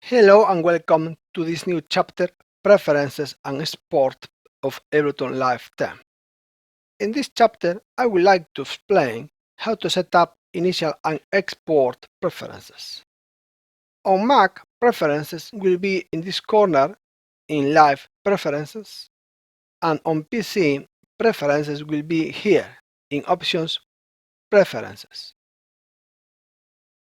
Hello and welcome to this new chapter, Preferences and Export of Ableton Live 10. In this chapter, I would like to explain how to set up initial and export preferences. On Mac, preferences will be in this corner in Live Preferences, and on PC, preferences will be here in Options Preferences.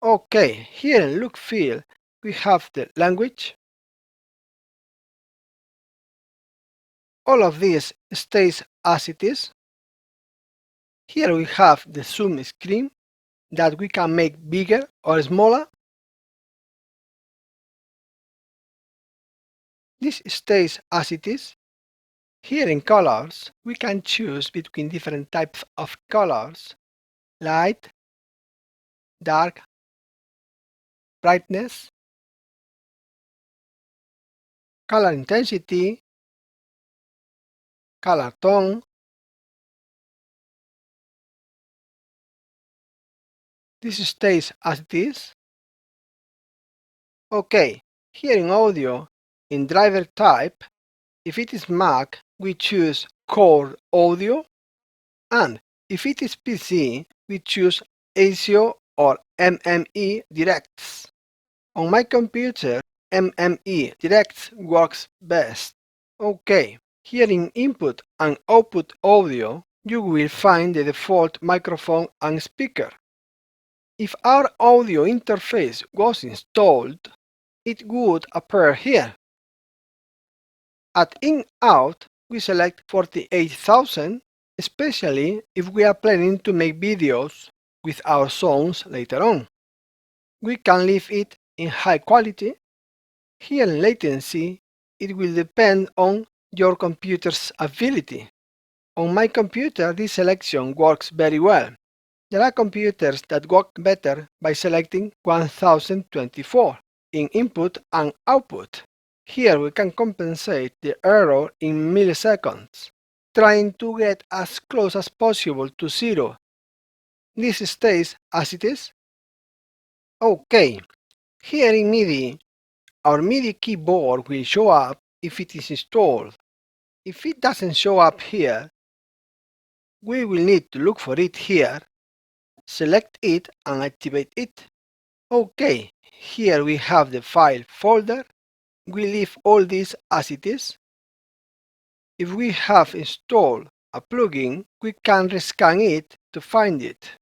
Okay, here in Look field, we have the language. All of this stays as it is. Here we have the zoom screen that we can make bigger or smaller. This stays as it is. Here in colors, we can choose between different types of colors: light, dark, brightness, color intensity, color tone. This stays as it is. Okay, here in audio, in driver type, if it is Mac, we choose Core Audio, and if it is PC, we choose ASIO or MME Directs. On my computer, MME Directs works best. Okay, here in Input and Output Audio, you will find the default microphone and speaker. If our audio interface was installed, it would appear here. At In-Out, we select 48,000, especially if we are planning to make videos with our songs later on. We can leave it in high quality. Here in latency, it will depend on your computer's ability. On my computer, this selection works very well. There are computers that work better by selecting 1024 in input and output. Here we can compensate the error in milliseconds, trying to get as close as possible to zero. This stays as it is. Okay, here in MIDI, our MIDI keyboard will show up if it is installed. If it doesn't show up here, we will need to look for it here, select it and activate it. Okay, here we have the file folder. We leave all this as it is. If we have installed a plugin, we can rescan it to find it.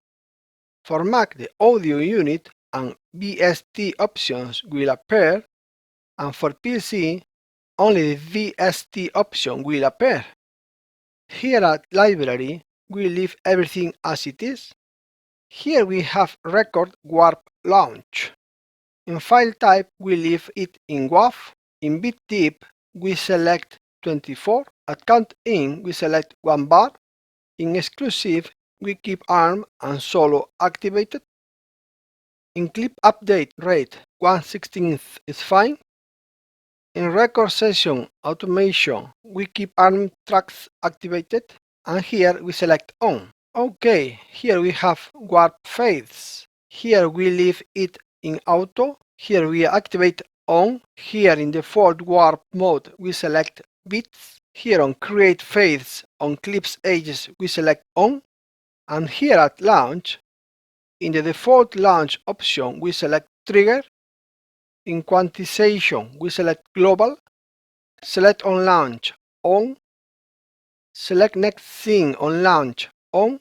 For Mac, the audio unit and VST options will appear, and for PC, only the VST option will appear. Here at Library, we leave everything as it is. Here we have Record Warp Launch. In File Type, we leave it in WAV. In Bit Deep, we select 24. At Count In, we select 1 bar. In Exclusive, we keep ARM and Solo activated. In Clip Update Rate, 1/16 is fine. In Record Session Automation, we keep ARM tracks activated, and here we select On. Okay, here we have Warp Fades. Here we leave it in Auto. Here we activate On. Here in Default Warp Mode, we select Bits. Here on Create Fades on Clips Edges, we select On. And here at Launch, in the Default Launch option, we select Trigger. In Quantization, we select Global. Select on Launch, On. Select Next Scene on Launch, On.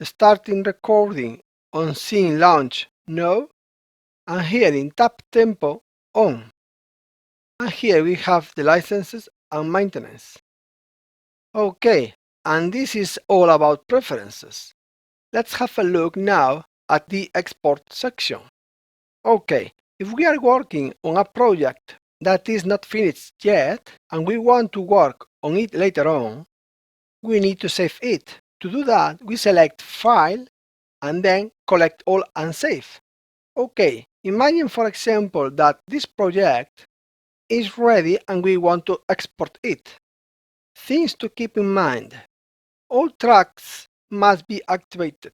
Starting Recording on Scene Launch, No. And here in Tap Tempo, On. And here we have the licenses and maintenance. Okay, and this is all about preferences. Let's have a look now at the export section. Okay, if we are working on a project that is not finished yet and we want to work on it later on, we need to save it. To do that, we select File and then Collect All and Save. Okay, imagine for example that this project is ready and we want to export it. Things to keep in mind: all tracks must be activated.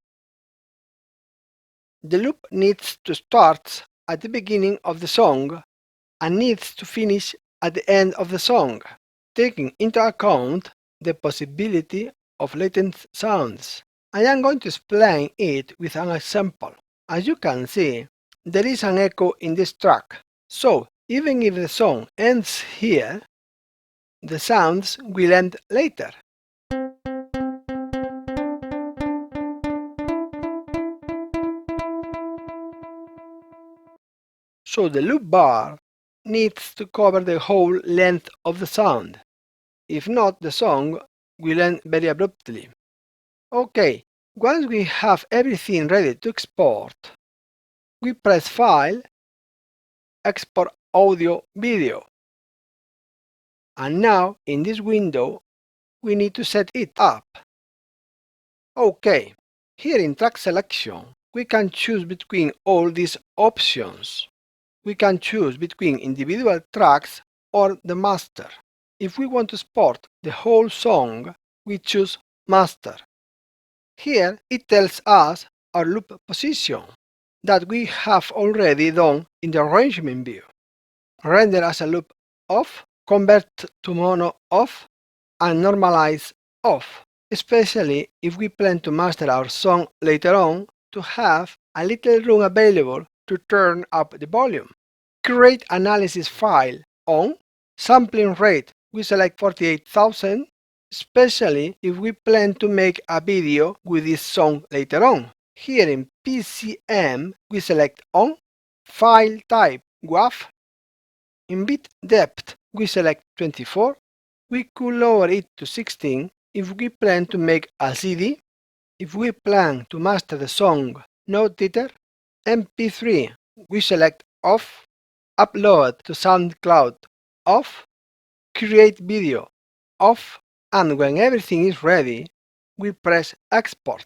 The loop needs to start at the beginning of the song and needs to finish at the end of the song, taking into account the possibility of latent sounds. I am going to explain it with an example. As you can see, there is an echo in this track, so even if the song ends here, the sounds will end later. So the loop bar needs to cover the whole length of the sound. If not, the song will end very abruptly. Okay, once we have everything ready to export, we press File, Export Audio Video. And now, in this window, we need to set it up. Okay, here in Track Selection, we can choose between all these options. We can choose between individual tracks or the master. If we want to export the whole song, we choose Master. Here it tells us our loop position that we have already done in the arrangement view. Render as a loop off, convert to mono off, and normalize off, especially if we plan to master our song later on to have a little room available to turn up the volume. Create analysis file on, sampling rate we select 48,000, especially if we plan to make a video with this song later on. Here in PCM we select on, file type WAV, in bit depth we select 24, we could lower it to 16 if we plan to make a CD, if we plan to master the song no titter, MP3 we select off, upload to SoundCloud off, create video off, and when everything is ready, we press export.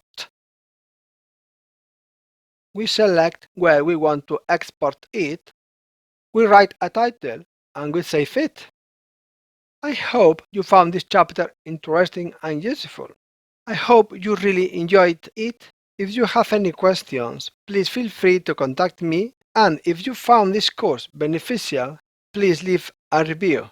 We select where we want to export it, we write a title, and we save it. I hope you found this chapter interesting and useful. I hope you really enjoyed it. If you have any questions, please feel free to contact me, and if you found this course beneficial, please leave a review.